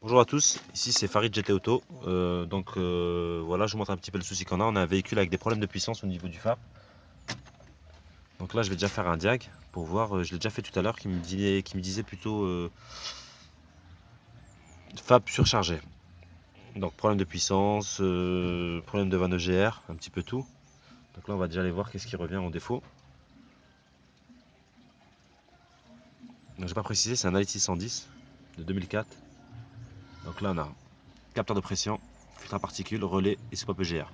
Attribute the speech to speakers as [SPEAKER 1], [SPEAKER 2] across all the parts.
[SPEAKER 1] Bonjour à tous, ici c'est Farid GT Auto. Voilà, je vous montre un petit peu le souci qu'on a. On a un véhicule avec des problèmes de puissance au niveau du phare. Donc là, je vais déjà faire un diag pour voir. Je l'ai déjà fait tout à l'heure, qui me disait plutôt FAP surchargé. Donc problème de puissance, problème de vanne EGR, un petit peu tout. Donc là, on va déjà aller voir qu'est-ce qui revient en défaut. Donc j'ai pas précisé, c'est un Altis 110 de 2004. Donc là, on a capteur de pression, filtre à particules, relais et stop EGR.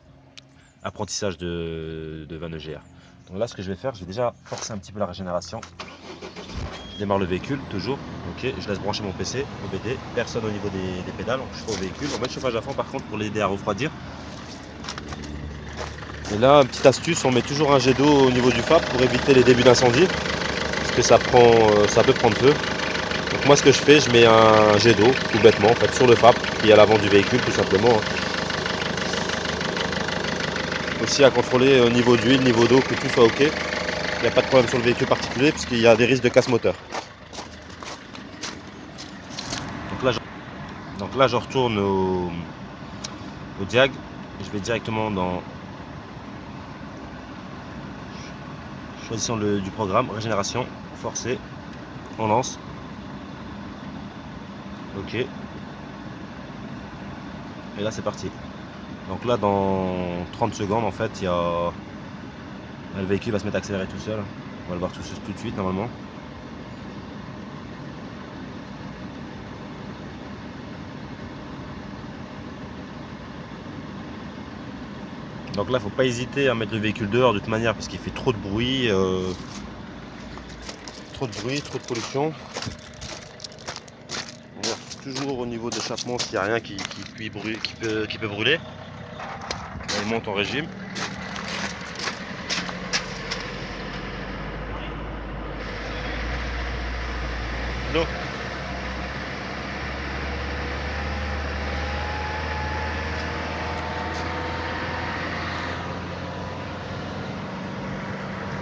[SPEAKER 1] Apprentissage de vanne EGR. Donc là, ce que je vais faire, je vais déjà forcer un petit peu la régénération. Je démarre le véhicule, toujours. Ok, je laisse brancher mon PC, OBD. Personne au niveau des pédales, on touche pas au véhicule. On met le chauffage à fond par contre pour l'aider à refroidir. Et là, une petite astuce, on met toujours un jet d'eau au niveau du FAP pour éviter les débuts d'incendie. Parce que ça peut prendre feu. Donc moi, ce que je fais, je mets un jet d'eau, tout bêtement, en fait, sur le FAP qui est à l'avant du véhicule, tout simplement. Aussi à contrôler au niveau d'huile, niveau d'eau, que tout soit ok. Il n'y a pas de problème sur le véhicule particulier puisqu'il y a des risques de casse moteur. Donc là je retourne au diag. Je vais directement dans choisissons du programme, régénération, forcé, on lance. Ok. Et là c'est parti. Donc là dans 30 secondes en fait le véhicule va se mettre à accélérer tout seul. On va le voir tout de suite normalement. Donc là, faut pas hésiter à mettre le véhicule dehors de toute manière parce qu'il fait trop de bruit, trop de pollution. On regarde toujours au niveau de l'échappement s'il n'y a rien qui peut brûler. Là, il monte en régime. Allô ?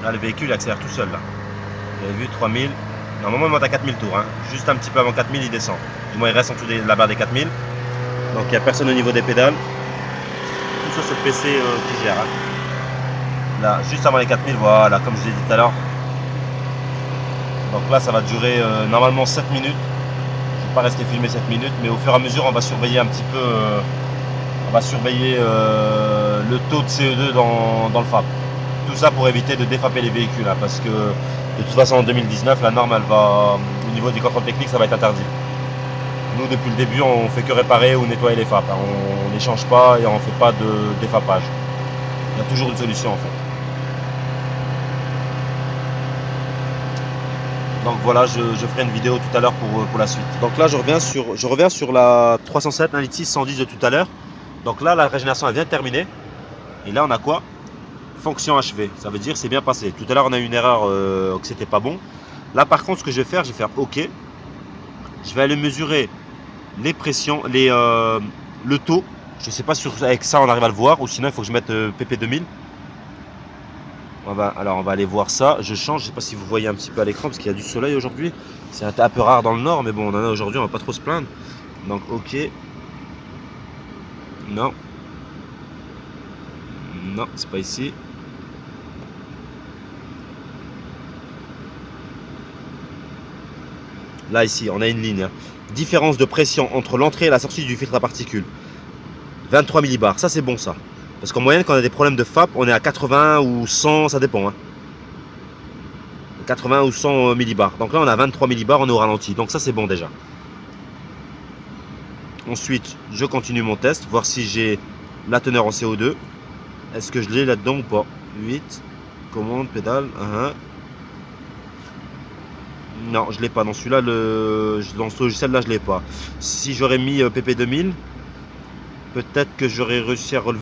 [SPEAKER 1] Là, le véhicule accélère tout seul. Là. Vous avez vu, 3000. Normalement, il monte à 4000 tours. Hein. Juste un petit peu avant 4000, il descend. Du moins, il reste en dessous de la barre des 4000. Donc, il n'y a personne au niveau des pédales. Tout ça, c'est le PC qui gère. Hein. Là, juste avant les 4000, voilà, comme je l'ai dit tout à l'heure. Donc là, ça va durer normalement 7 minutes. Je ne vais pas rester filmé 7 minutes, mais au fur et à mesure, on va surveiller un petit peu. On va surveiller le taux de CO2 dans le FAP. Tout ça pour éviter de défaper les véhicules, hein, parce que de toute façon en 2019, la norme, elle va, au niveau des contrôles techniques, ça va être interdit. Nous, depuis le début, on fait que réparer ou nettoyer les FAP. Hein. On n'échange pas et on ne fait pas de défapage. Il y a toujours une solution en fait. Donc voilà, je ferai une vidéo tout à l'heure pour la suite. Donc là, je reviens sur la 307, un litre 6 110 de tout à l'heure. Donc là, la régénération, elle vient de terminer. Et là, on a quoi ? Fonction achevée, ça veut dire c'est bien passé. Tout à l'heure on a eu une erreur que c'était pas bon. Là par contre ce que je vais faire OK. Je vais aller mesurer les pressions, le taux. Je sais pas si avec ça on arrive à le voir ou sinon il faut que je mette PP2000. On va aller voir ça. Je change, je sais pas si vous voyez un petit peu à l'écran parce qu'il y a du soleil aujourd'hui. C'est un peu rare dans le nord mais bon on en a aujourd'hui, on va pas trop se plaindre. Donc OK. Non. Non, c'est pas ici. Là, ici, on a une ligne. Hein. Différence de pression entre l'entrée et la sortie du filtre à particules. 23 millibars. Ça, c'est bon, ça. Parce qu'en moyenne, quand on a des problèmes de FAP, on est à 80 ou 100, ça dépend. Hein. 80 ou 100 millibars. Donc là, on a 23 millibars, on est au ralenti. Donc ça, c'est bon déjà. Ensuite, je continue mon test, voir si j'ai la teneur en CO2. Est-ce que je l'ai là-dedans ou pas ? 8. Commande, pédale. Non, je l'ai pas. Dans celui-là, dans ce logiciel-là, je l'ai pas. Si j'aurais mis PP2000, peut-être que j'aurais réussi à relever.